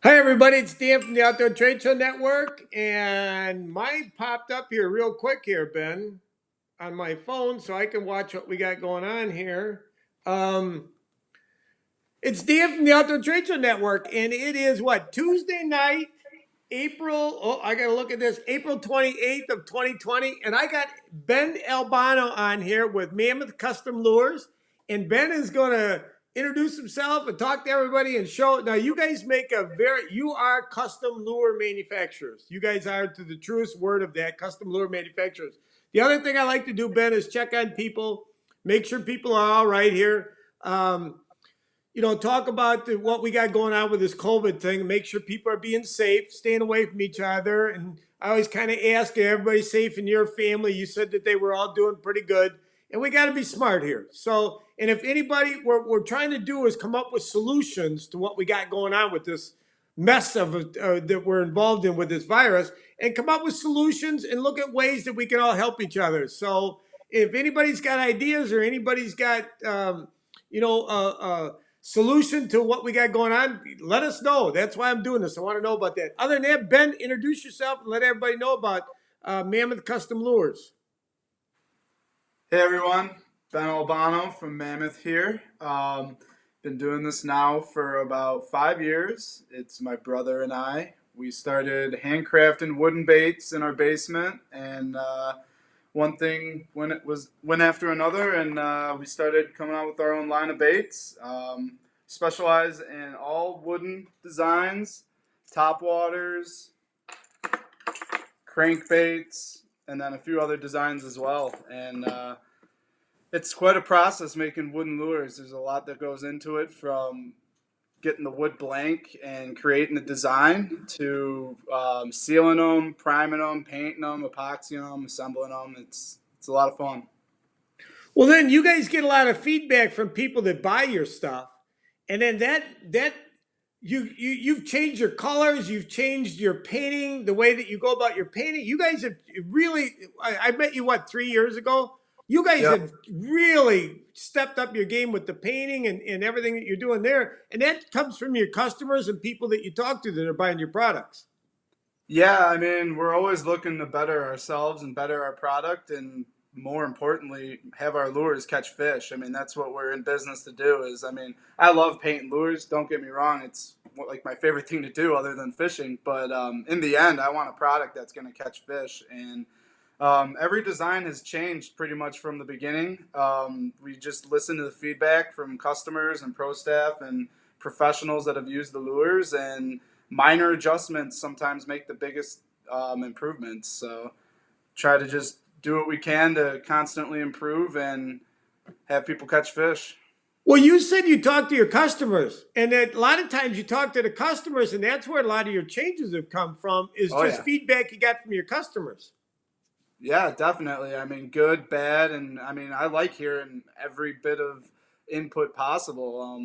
Hi, everybody. It's Dan from the Outdoor Trade Show Network. And mine popped up here real quick here, Ben, on my phone so I can watch what we got going on here. Um, it's Dan from the Outdoor Trade Show Network. And it is what? Tuesday night, I got to look at this, April 28th of 2020. And I got Ben Albano on here with Mammoth Custom Lures. And Ben is going to introduce himself and talk to everybody and show. Now, you guys you are custom lure manufacturers. You guys are, to the truest word of that, custom lure manufacturers. The other thing I like to do, Ben, is check on people, make sure people are all right here. Um, talk about what we got going on with this COVID thing, make sure people are being safe, staying away from each other. And I always kind of ask, everybody safe in your family? You said that they were all doing pretty good. And we got to be smart here. So, and if anybody, what we're trying to do is come up with solutions to what we got going on with this mess of that we're involved in with this virus, and come up with solutions and look at ways that we can all help each other. So, if anybody's got ideas or anybody's got, you know, uh, uh, solution to what we got going on, let us know. That's why I'm doing this. I want to know about that. Other than that, Ben, introduce yourself and let everybody know about Mammoth Custom Lures. Hey everyone, Ben Albano from Mammoth here. Been doing this now for about 5 years. It's my brother and I. We started handcrafting wooden baits in our basement, and one thing went after another, and we started coming out with our own line of baits. Specialize in all wooden designs, top waters, crankbaits, and then a few other designs as well. And it's quite a process making wooden lures. There's a lot that goes into it, from getting the wood blank and creating the design to sealing them, priming them, painting them, epoxying them, assembling them. It's a lot of fun. Well, then you guys get a lot of feedback from people that buy your stuff, and then that you've changed your colors, you've changed your painting, the way that you go about your painting. You guys have really. I met you what, 3 years ago. You guys Yep. have really stepped up your game with the painting and everything that you're doing there, and that comes from your customers and people that you talk to that are buying your products. Yeah, I mean, we're always looking to better ourselves and better our product, and more importantly, have our lures catch fish. I mean, that's what we're in business to do. I mean, I love painting lures. Don't get me wrong; it's like my favorite thing to do, other than fishing. But in the end, I want a product that's going to catch fish, and every design has changed pretty much from the beginning. We just listen to the feedback from customers and pro staff and professionals that have used the lures, and minor adjustments sometimes make the biggest improvements. So try to just do what we can to constantly improve and have people catch fish. Well, you said you talk to your customers, and that a lot of times you talk to the customers, and that's where a lot of your changes have come from, is Oh just yeah. feedback you got from your customers. Yeah, definitely. I mean, good, bad, and I mean, I like hearing every bit of input possible.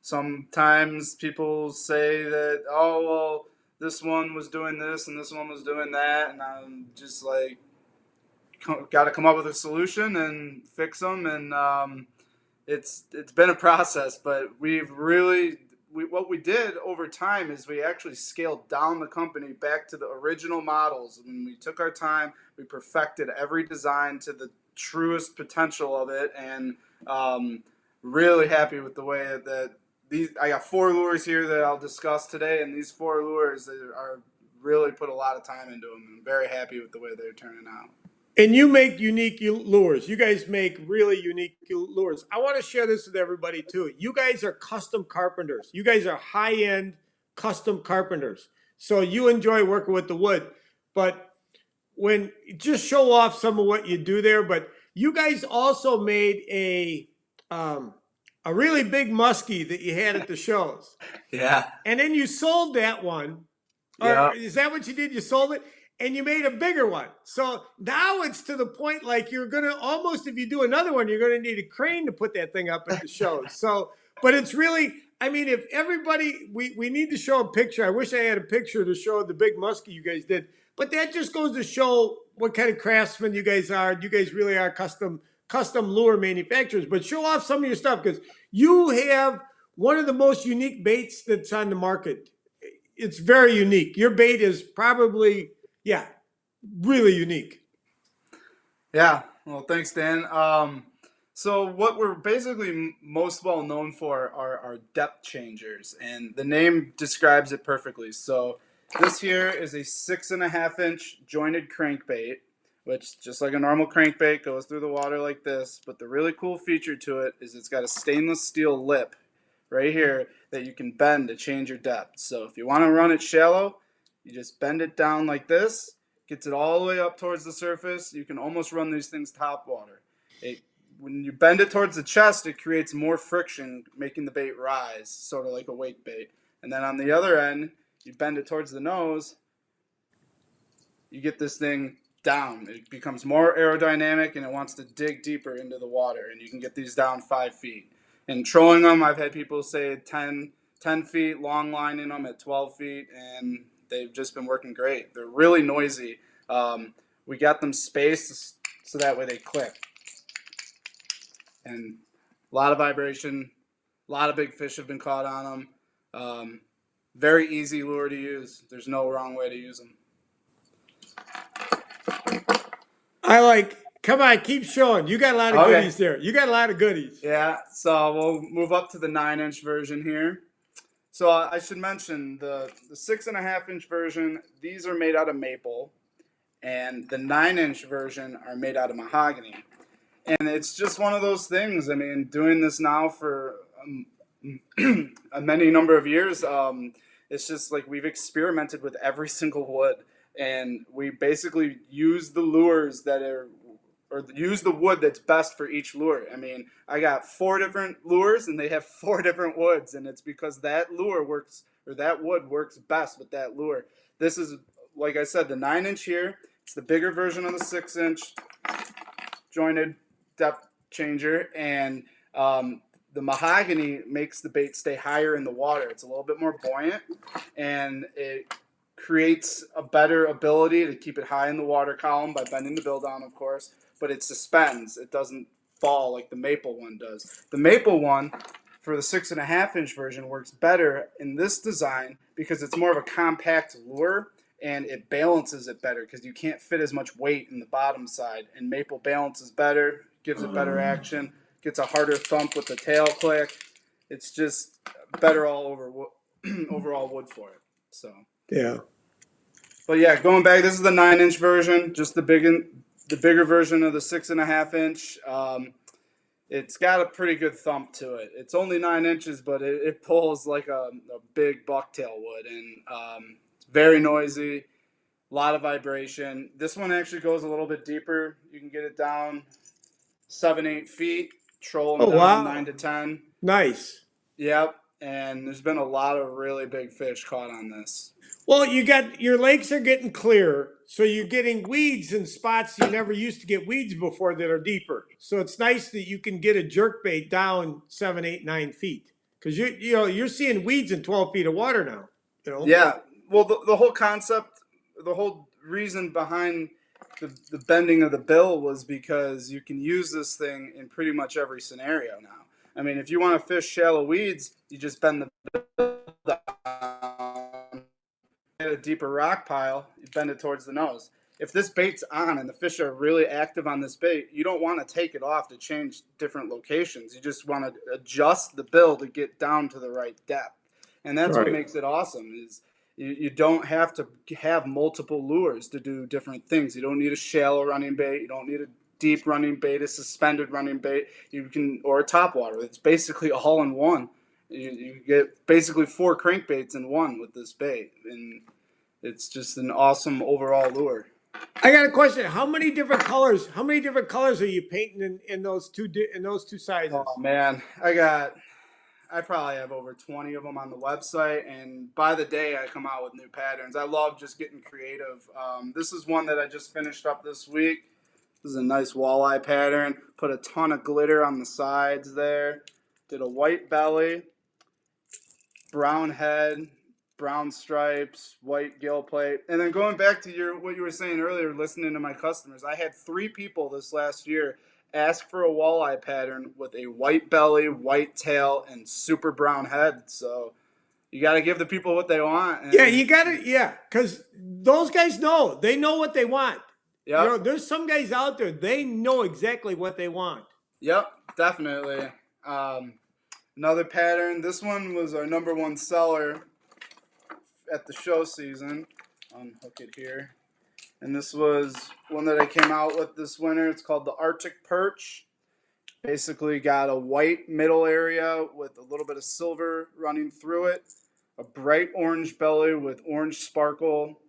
Sometimes people say that, oh, well, this one was doing this and this one was doing that, and I'm just like, got to come up with a solution and fix them. And it's been a process, but what we did over time is we actually scaled down the company back to the original models. I mean, we took our time, we perfected every design to the truest potential of it, and really happy with the way that these. I got four lures here that I'll discuss today, and these four lures are really put a lot of time into them. I'm very happy with the way they're turning out. And you make unique lures. You guys make really unique lures. I want to share this with everybody too. You guys are custom carpenters. You guys are high end custom carpenters. So you enjoy working with the wood, but when just show off some of what you do there. But you guys also made um, a really big muskie that you had at the shows, Yeah. and then you sold that one. Or Yeah. is that what you did? You sold it and you made a bigger one. So now it's to the point like you're gonna almost, if you do another one, you're gonna need a crane to put that thing up at the shows. So, but it's really, I mean, if everybody, we need to show a picture. I wish I had a picture to show the big muskie you guys did. But that just goes to show what kind of craftsmen you guys are. You guys really are custom lure manufacturers. But show off some of your stuff, because you have one of the most unique baits that's on the market. it's very unique. Your bait is probably, yeah, really unique. Yeah. Well, thanks, Dan. So what we're basically most well known for are our depth changers, and the name describes it perfectly. So this here is a 6.5 inch jointed crankbait, which just like a normal crankbait goes through the water like this. But the really cool feature to it is it's got a stainless steel lip right here that you can bend to change your depth. So if you want to run it shallow, you just bend it down like this, gets it all the way up towards the surface. You can almost run these things top water. It When you bend it towards the chest, it creates more friction, making the bait rise, sort of like a wake bait. And then on the other end, you bend it towards the nose, you get this thing down. It becomes more aerodynamic and it wants to dig deeper into the water. And you can get these down 5 feet. And trolling them, I've had people say 10 feet, long lining them at 12 feet, and they've just been working great. They're really noisy. We got them spaced so that way they click. And a lot of vibration, a lot of big fish have been caught on them. Very easy lure to use. There's no wrong way to use them. I like, come on, keep showing. You got a lot of Okay. goodies there. You got a lot of goodies. Yeah, so we'll move up to the 9 inch version here. So I should mention the 6.5 inch version, these are made out of maple, and the 9 inch version are made out of mahogany. And it's just one of those things. I mean, doing this now for a many number of years, it's just like we've experimented with every single wood, and we basically use the lures that are or use the wood that's best for each lure. I mean, I got 4 different lures and they have 4 different woods, and it's because that lure works or that wood works best with that lure. This is, like I said, the 9 inch here. It's the bigger version of the 6 inch jointed depth changer, and the mahogany makes the bait stay higher in the water. It's a little bit more buoyant, and it creates a better ability to keep it high in the water column by bending the bill down, of course, but it suspends. It doesn't fall like the maple one does. The maple one for the 6.5 inch version works better in this design because it's more of a compact lure and it balances it better because you can't fit as much weight in the bottom side. And maple balances better, gives it better action, gets a harder thump with the tail click. It's just better all over overall wood for it. So Yeah. but yeah, going back, this is the 9 inch version, just the bigger version of the 6.5 inch. It's got a pretty good thump to it. It's only 9 inches, but it pulls like a big bucktail would, and it's very noisy, a lot of vibration. This one actually goes a little bit deeper. You can get it down 7, 8 feet, troll them Oh, down 9 to 10. nice. Yep, and there's been a lot of really big fish caught on this. Well, you got your lakes are getting clearer, so you're getting weeds in spots you never used to get weeds before that are deeper. So it's nice that you can get a jerk bait down 7, 8, 9 feet because you're seeing weeds in 12 feet of water now. You know. Yeah, well, the whole concept, the whole reason behind the bending of the bill was because you can use this thing in pretty much every scenario now. I mean, if you want to fish shallow weeds, you just bend the bill down, get a deeper rock pile, you bend it towards the nose. If this bait's on and the fish are really active on this bait, you don't want to take it off to change different locations. You just want to adjust the bill to get down to the right depth. And that's what Right. makes it awesome is you don't have to have multiple lures to do different things. You don't need a shallow running bait. You don't need a deep running bait, a suspended running bait. You can or a top water. It's basically all in one. You get basically 4 crankbaits in one with this bait, and it's just an awesome overall lure. I got a question. How many different colors? How many different colors are you painting in those in those two Oh sizes? man, I probably have over 20 of them on the website, and by the day I come out with new patterns. I love just getting creative. This is one that I just finished up this week. This is a nice walleye pattern. Put a ton of glitter on the sides there. Did a white belly, brown head, brown stripes, white gill plate. And then going back to what you were saying earlier, listening to my customers, I had 3 people this last year ask for a walleye pattern with a white belly, white tail, and super brown head. So you got to give the people what they want. Yeah, And you gotta, yeah, because those guys know. They know what they want. You know, yep, there's some guys out there, they know exactly what they want. yep, definitely. Um, Another pattern. This one was our number one seller at the show season. Unhook it here. And this was one that I came out with this winter. It's called the Arctic Perch. Basically got a white middle area with a little bit of silver running through it, a bright orange belly with orange sparkle,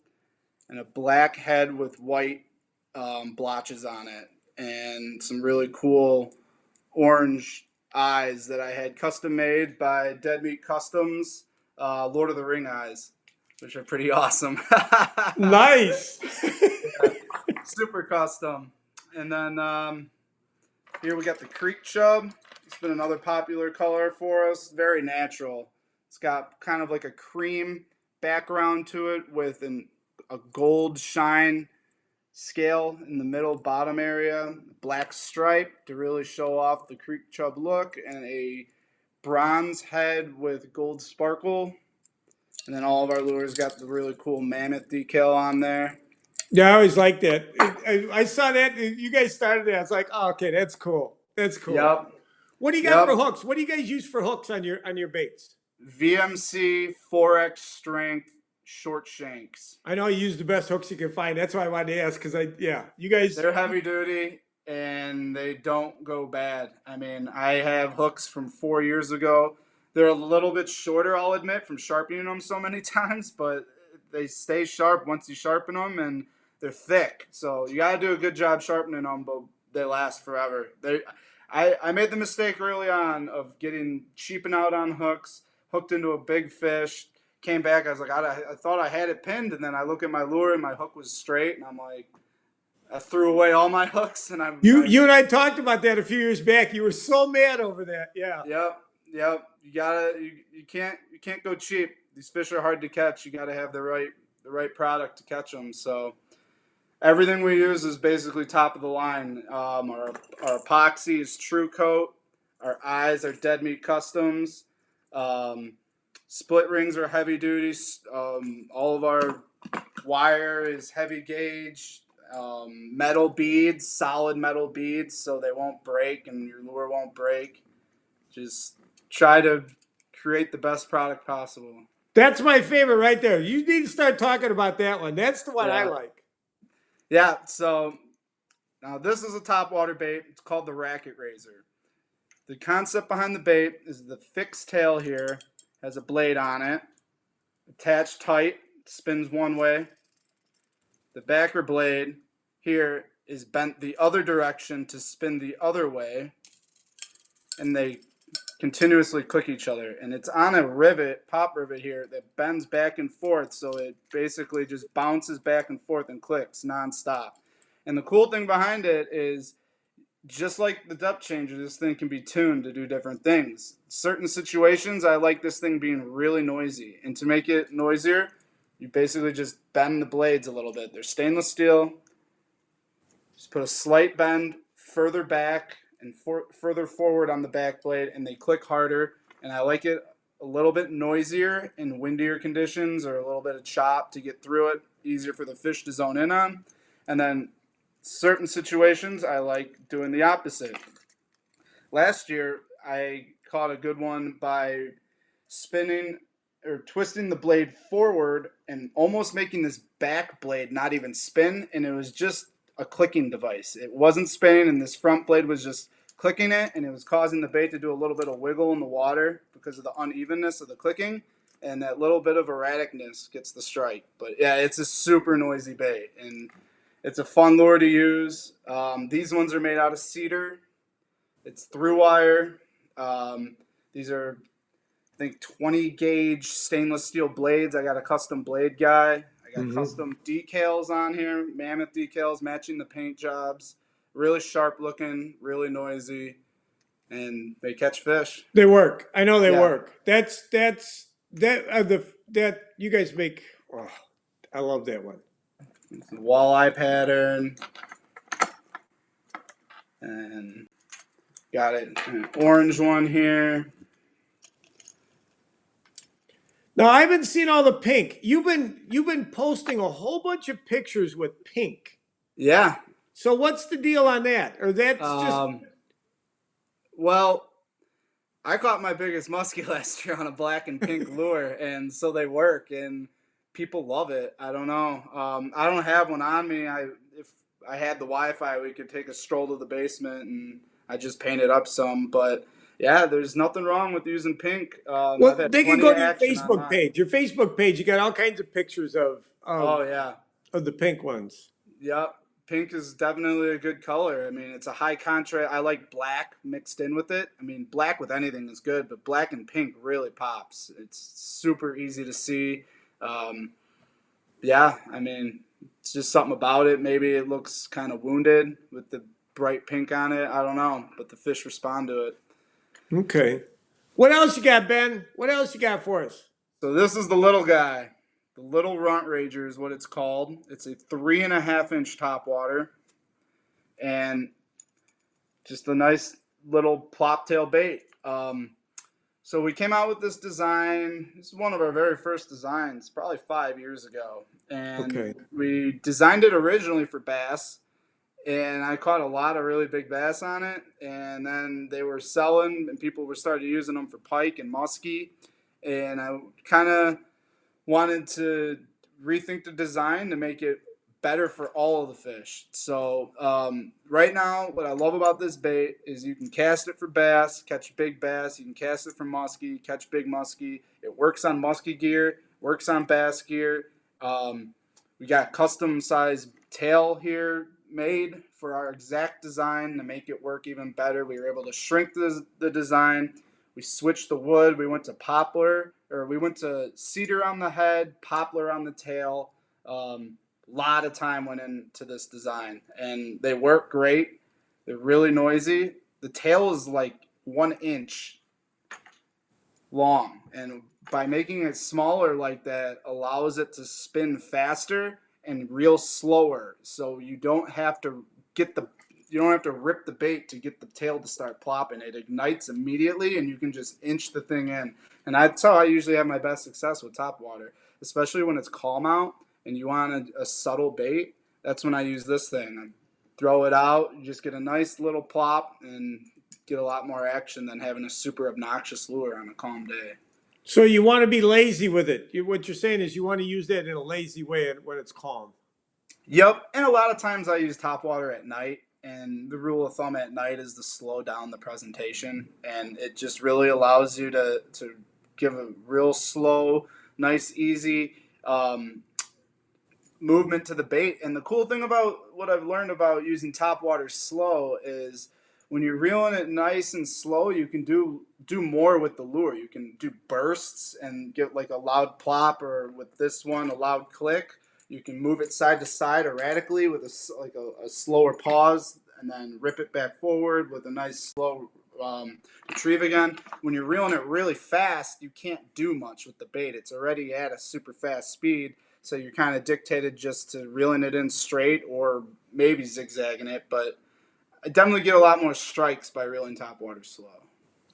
and a black head with white blotches on it, and some really cool orange eyes that I had custom made by Dead Meat Customs, Lord of the Ring eyes, which are pretty awesome. Nice. Yeah, super custom. And then here we got the Creek Chub. It's been another popular color for us. Very natural. It's got kind of like a cream background to it with a gold shine scale in the middle bottom area, black stripe to really show off the Creek Chub look, and a bronze head with gold sparkle. And then all of our lures got the really cool Mammoth decal on there. Yeah, I always liked that. I saw that you guys started that. I was like, oh, okay, that's cool. That's cool. Yep. What do you got for Yep. hooks? What do you guys use for hooks on your baits? VMC 4X strength short shanks. I know you use the best hooks you can find. That's why I wanted to ask because you guys. They're heavy duty and they don't go bad. I mean, I have hooks from 4 years ago. They're a little bit shorter, I'll admit, from sharpening them so many times, but they stay sharp once you sharpen them, and they're thick. So you got to do a good job sharpening them, but they last forever. I made the mistake early on of getting cheaping out on hooks, hooked into a big fish. Came back, I was like, I thought I had it pinned, and then I look at my lure and my hook was straight, and I'm like, I threw away all my hooks, and You and I talked about that a few years back. You were so mad over that. Yeah. yep, yep. You can't go cheap. These fish are hard to catch. You gotta have the right product to catch them. So everything we use is basically top of the line. Our epoxy is True Coat. Our eyes are Dead Meat Customs. Um, Split rings are heavy duty. All of our wire is heavy gauge. Metal beads, solid metal beads, so they won't break and your lure won't break. Just try to create the best product possible. That's my favorite right there. You need to start talking about that one. That's the one I Yeah. like. Yeah, so now this is a top water bait. It's called the Racket Razor. The concept behind the bait is the fixed tail here has a blade on it, attached tight, spins one way. The backer blade here is bent the other direction to spin the other way, and they continuously click each other. And it's on a rivet, pop rivet here, that bends back and forth, so it basically just bounces back and forth and clicks nonstop. And the cool thing behind it is, just like the depth changer, this thing can be tuned to do different things. Certain situations, I like this thing being really noisy. And to make it noisier, you basically just bend the blades a little bit. They're stainless steel. Just put a slight bend further back and further forward on the back blade, and they click harder. And I like it a little bit noisier in windier conditions or a little bit of chop to get through it. Easier for the fish to zone in on. And then certain situations, I like doing the opposite. Last year, I caught a good one by spinning or twisting the blade forward and almost making this back blade not even spin, and it was just a clicking device. It wasn't spinning, and this front blade was just clicking it, and it was causing the bait to do a little bit of wiggle in the water because of the unevenness of the clicking, and that little bit of erraticness gets the strike. But yeah, it's a super noisy bait, and it's a fun lure to use. These ones are made out of cedar. It's through wire. These are, I think, 20 gauge stainless steel blades. I got a custom blade guy. I got custom decals on here, Mammoth decals matching the paint jobs. Really sharp looking, really noisy, and they catch fish. They work. I know they Yeah. work. That you guys make. Oh, I love that one. It's a walleye pattern. And got it, an orange one here. Now I haven't seen all the pink. You've been posting a whole bunch of pictures with pink. Yeah. So what's the deal on that? Or that's just Um, well, I caught my biggest muskie last year on a black and pink lure, and so they work, and people love it. I don't know. I don't have one on me. If I had the Wi-Fi, we could take a stroll to the basement, and I just painted up some. But yeah, there's nothing wrong with using pink. I've well, had they can plenty go of to your action on Facebook mine. page. Your Facebook page, you got all kinds of pictures of Oh yeah. of the pink ones. Yep. Pink is definitely a good color. I mean, it's a high contrast. I like black mixed in with it. I mean, black with anything is good, but black and pink really pops. It's super easy to see. Um, yeah, I mean, it's just something about it. Maybe it looks kind of wounded with the bright pink on it. I don't know, but the fish respond to it. Okay. What else you got, Ben? What else you got for us? So this is the little guy. The little runt rager is what it's called. It's a 3.5 inch top water, and just a nice little plop tail bait. So we came out with this design. This is one of our very first designs, probably 5 years ago, and Okay. we designed it originally for bass. And I caught a lot of really big bass on it, and then they were selling, and people were started using them for pike and muskie. And I kind of wanted to rethink the design to make it better for all of the fish. So right now, what I love about this bait is you can cast it for bass, catch big bass. You can cast it for muskie, catch big muskie. It works on muskie gear, works on bass gear. We got custom size tail here made for our exact design to make it work even better. We were able to shrink the design. We switched the wood. We went to poplar, or we went to cedar on the head, poplar on the tail. Lot of time went into this design, and they work great. They're really noisy. The tail is like 1 inch long, and by making it smaller like that allows it to spin faster and reel slower, so you don't have to rip the bait to get the tail to start plopping. It ignites immediately, and you can just inch the thing in. And that's how I usually have my best success with topwater, especially when it's calm out and you want a subtle bait. That's when I use this thing. I throw it out, you just get a nice little plop, and get a lot more action than having a super obnoxious lure on a calm day. So you want to be lazy with it. What you're saying is you want to use that in a lazy way when it's calm. Yep, and a lot of times I use top water at night, and the rule of thumb at night is to slow down the presentation, and it just really allows you to give a real slow, nice, easy movement to the bait. And the cool thing about what I've learned about using top water slow is when you're reeling it nice and slow, you can do more with the lure. You can do bursts and get like a loud plop, or with this one, a loud click. You can move it side to side erratically with a slower pause, and then rip it back forward with a nice slow retrieve again. When you're reeling it really fast, you can't do much with the bait. It's already at a super fast speed, so you're kind of dictated just to reeling it in straight or maybe zigzagging it. But I definitely get a lot more strikes by reeling top water slow.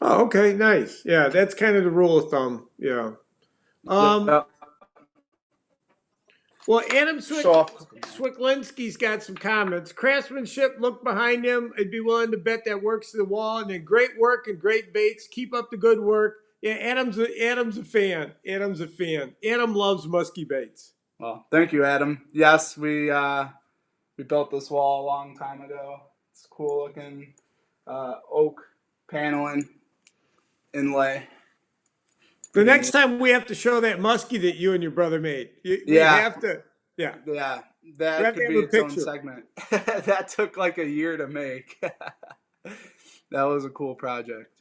Oh, okay, nice. Yeah, that's kind of the rule of thumb. Yeah. Um, Yeah, well, Adam show off. Swicklinski's got some comments. Craftsmanship, look behind him. I'd be willing to bet that works to the wall. And then great work and great baits. Keep up the good work. Yeah, Adam's a fan. Adam's a fan. Adam loves musky baits. Well, thank you, Adam. Yes, we built this wall a long time ago. It's cool looking oak paneling inlay. The Pretty next neat. time we have to show that muskie that you and your brother made. We Yeah, have to. Yeah, yeah. we That have to could have be a its own picture. segment. That took like a year to make. That was a cool project.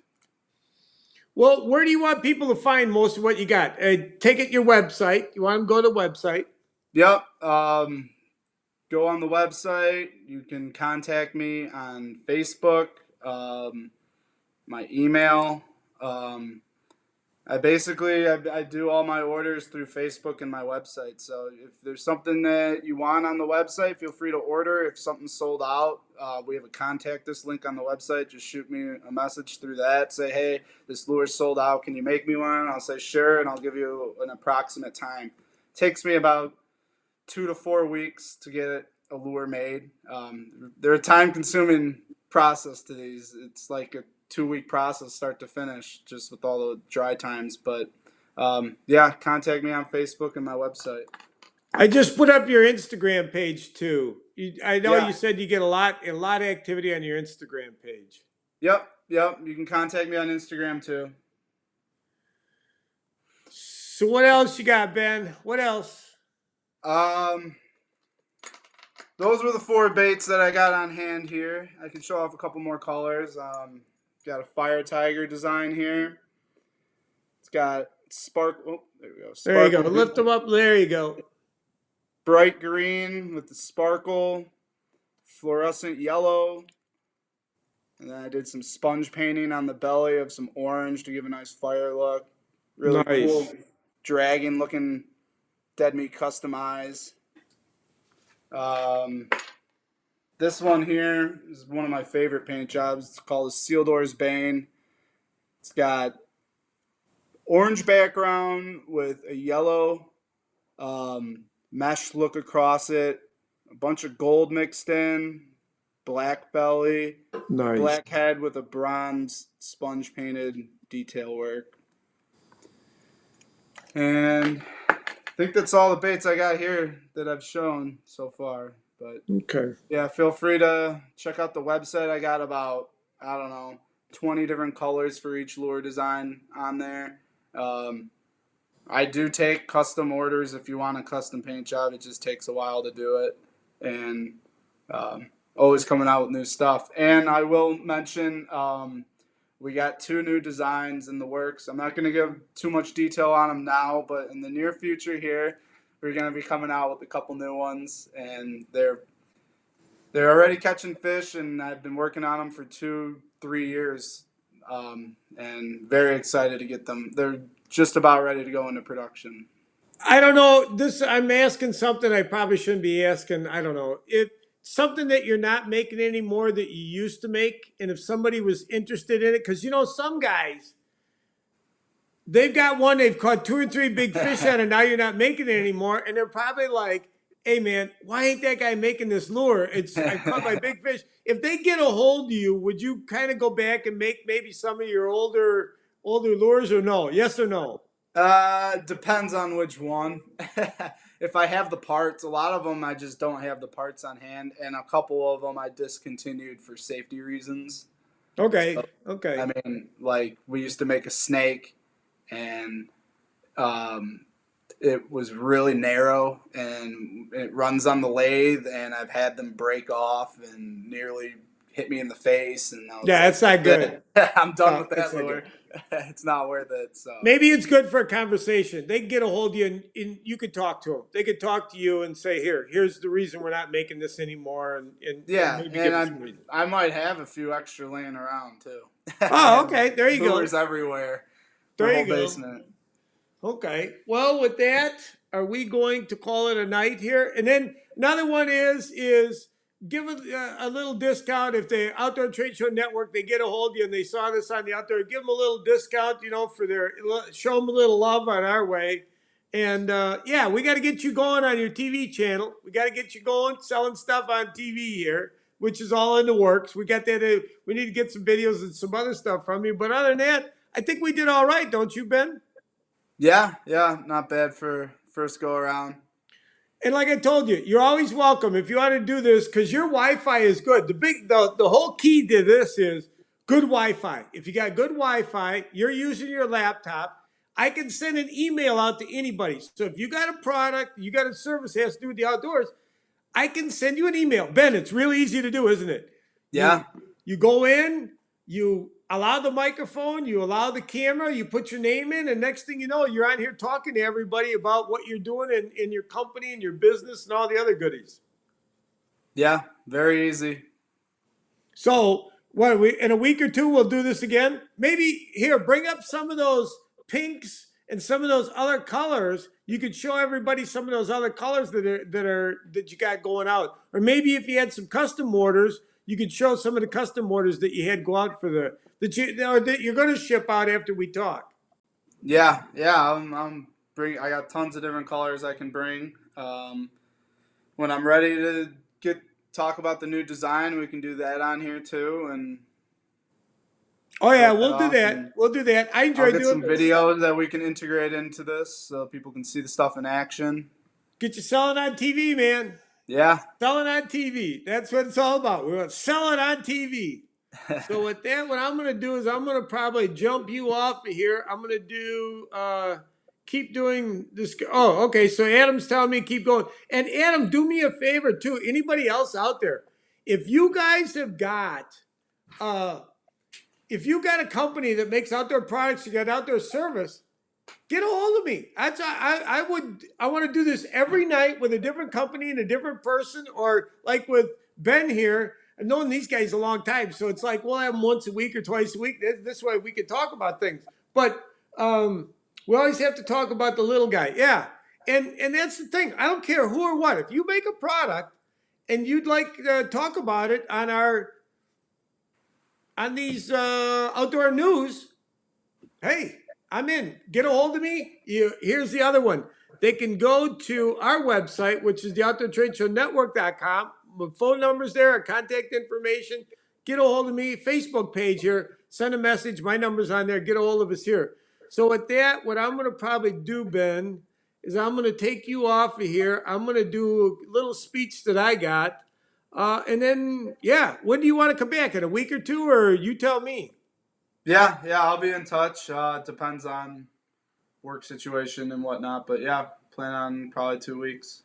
Well, where do you want people to find most of what you got? Take it your website. You want them to go to the website. Yep. Go on the website. You can contact me on Facebook. My email. Um, I do all my orders through Facebook and my website. So if there's something that you want on the website, feel free to order. If something's sold out, we have a contact us link on the website. Just shoot me a message through that. Say, hey, this lure's sold out. Can you make me one? I'll say sure, and I'll give you an approximate time. It takes me about 2 to 4 weeks to get a lure made. They're a time-consuming process to these. It's like a 2 week process, start to finish, just with all the dry times. But yeah, contact me on Facebook and my website. I just put up your Instagram page too. I know Yeah. you said you get a lot of activity on your Instagram page. Yep. Yep. You can contact me on Instagram too. So what else you got, Ben? What else? Um, those were the four baits that I got on hand here. I can show off a couple more colors. Got a fire tiger design here. It's got sparkle. Oh, there we go. There you go. Sparkle, Lift them up. There you go. bright green with the sparkle, fluorescent yellow, and then I did some sponge painting on the belly of some orange to give a nice fire look. Really cool Nice. dragon looking dead meat custom eyes. Um, this one here is one of my favorite paint jobs. It's called a Seal Doors Bane. It's got orange background with a yellow mesh look across it, a bunch of gold mixed in, black belly, Nice. black head with a bronze sponge painted detail work. And I think that's all the baits I got here that I've shown so far. But Okay. yeah, feel free to check out the website. I got about, I don't know, 20 different colors for each lure design on there. Um, I do take custom orders if you want a custom paint job. It just takes a while to do it. And always coming out with new stuff. And I will mention we got 2 new designs in the works. I'm not going to give too much detail on them now, but in the near future here, we're going to be coming out with a couple new ones. And they're already catching fish, and I've been working on them for 2-3 years. And very excited to get them. They're just about ready to go into production. I don't know. I'm asking something I probably shouldn't be asking. I don't know. If something that you're not making anymore that you used to make, and if somebody was interested in it, because some guys, they've got one, they've caught 2 or 3 big fish on it, now you're not making it anymore, and they're probably like, hey man, why ain't that guy making this lure? I've caught my big fish. If they get a hold of you, would you kind of go back and make maybe some of your older lures, or no? Yes or no? Depends on which one. If I have the parts, a lot of them I just don't have the parts on hand, and a couple of them I discontinued for safety reasons. Okay. So, I Okay. mean, like we used to make a snake, and um, it was really narrow, and it runs on the lathe, and I've had them break off and nearly hit me in the face, and I was Yeah, like, that's not good. I'm done No, with that's that not good. lure. It's not worth it. So. Maybe it's good for a conversation. They can get a hold of you, and you could talk to them. They could talk to you and say, here's the reason we're not making this anymore, and Yeah, maybe give and them some reason. I might have a few extra laying around too. I Oh, have okay. There you lures go. everywhere, my There whole you go. basement. Okay. Well, with that, are we going to call it a night here? And then another one is give a little discount if the Outdoor Trade Show Network, they get a hold of you and they saw this on the outdoor. Give them a little discount, for their show them a little love on our way. And yeah, we got to get you going on your TV channel. We got to get you going selling stuff on TV here, which is all in the works. We got that. We need to get some videos and some other stuff from you. But other than that, I think we did all right, don't you, Ben? Yeah, yeah, not bad for first go around. And like I told you, you're always welcome if you want to do this because your Wi-Fi is good. The whole key to this is good Wi-Fi. If you got good Wi-Fi, you're using your laptop. I can send an email out to anybody. So if you got a product, you got a service that has to do with the outdoors, I can send you an email. Ben, it's really easy to do, isn't it? You Yeah, you go in, you allow the microphone, you allow the camera, you put your name in, and next thing you know, you're on here talking to everybody about what you're doing in your company and your business and all the other goodies. yeah, very easy. So what we in a week or two we'll do this again. Maybe here, bring up some of those pinks and some of those other colors, you could show everybody some of those other colors that you got going out. Or maybe if you had some custom orders, you could show some of the custom orders that you had go out for that you're going to ship out after we talk. Yeah, yeah. I'm bring. I got tons of different colors I can bring. When I'm ready to get talk about the new design, we can do that on here too, and Oh show yeah, that we'll do off. that. And We'll do that. I I'll enjoy get doing some this. videos that we can integrate into this so people can see the stuff in action. Get you selling on TV, man. Yeah. Selling on TV. That's what it's all about. We want to sell it on TV. So with that, what I'm going to do is I'm going to probably jump you off of here. I'm going to do keep doing this. Oh, okay. So Adam's telling me keep going. And Adam, do me a favor too. Anybody else out there, if you guys have got uh, if you got a company that makes outdoor products, you got outdoor service, get a hold of me. I want to do this every night with a different company and a different person, or like with Ben here. I've known these guys a long time, so it's like we'll have them once a week or twice a week. This way we can talk about things. But we always have to talk about the little guy. Yeah, and that's the thing. I don't care who or what. If you make a product and you'd like to talk about it on these outdoor news, hey, I'm in. Get a hold of me. Here's the other one. They can go to our website, which is the OutdoorTradeShowNetwork.com. My phone number's there, our contact information. Get a hold of me. Facebook page here. Send a message. My number's on there. Get a hold of us here. So with that, what I'm going to probably do, Ben, is I'm going to take you off of here. I'm going to do a little speech that I got. And then, yeah, when do you want to come back? In a week or two, or you tell me? Yeah, yeah. I'll be in touch. It depends on work situation and whatnot, but yeah, plan on probably 2 weeks.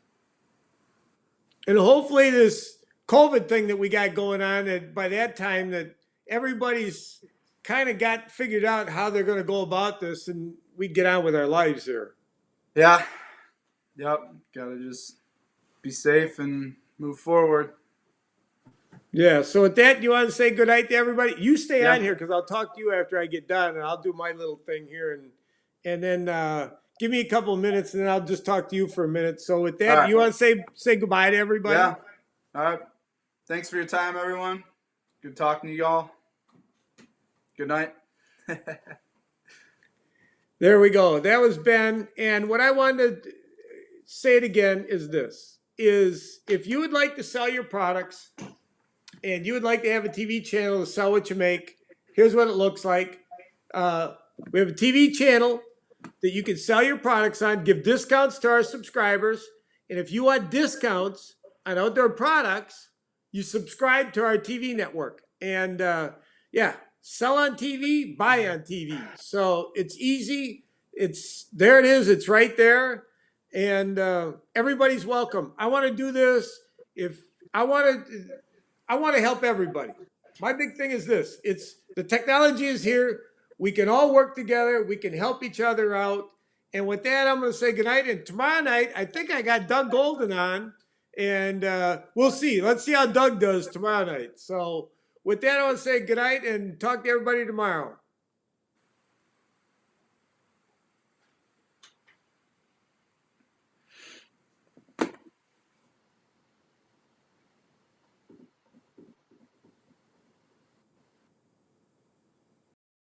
And hopefully this COVID thing that we got going on, that by that time that everybody's kind of got figured out how they're going to go about this, and we get on with our lives here. Yeah. Yep. Gotta just be safe and move forward. Yeah. So with that, you want to say good night to everybody? You stay on Yeah. here because I'll talk to you after I get done, and I'll do my little thing here, and then give me a couple of minutes, and then I'll just talk to you for a minute. So with All that, right. you want to say goodbye to everybody? Yeah. All right. Thanks for your time, everyone. Good talking to y'all. Good night. There we go. That was Ben. And what I wanted to say it again is this is if you would like to sell your products and you would like to have a TV channel to sell what you make, here's what it looks like. We have a TV channel that you can sell your products on, give discounts to our subscribers. And if you want discounts on outdoor products, you subscribe to our TV network. And yeah, sell on TV, buy on TV. So it's easy. It's there. It is. It's right there. And everybody's welcome. I want to do this. If I want to, I want to help everybody. My big thing is this: it's the technology is here. We can all work together. We can help each other out. And with that, I'm going to say goodnight. And tomorrow night, I think I got Doug Golden on, and we'll see. Let's see how Doug does tomorrow night. So with that, I want to say goodnight and talk to everybody tomorrow.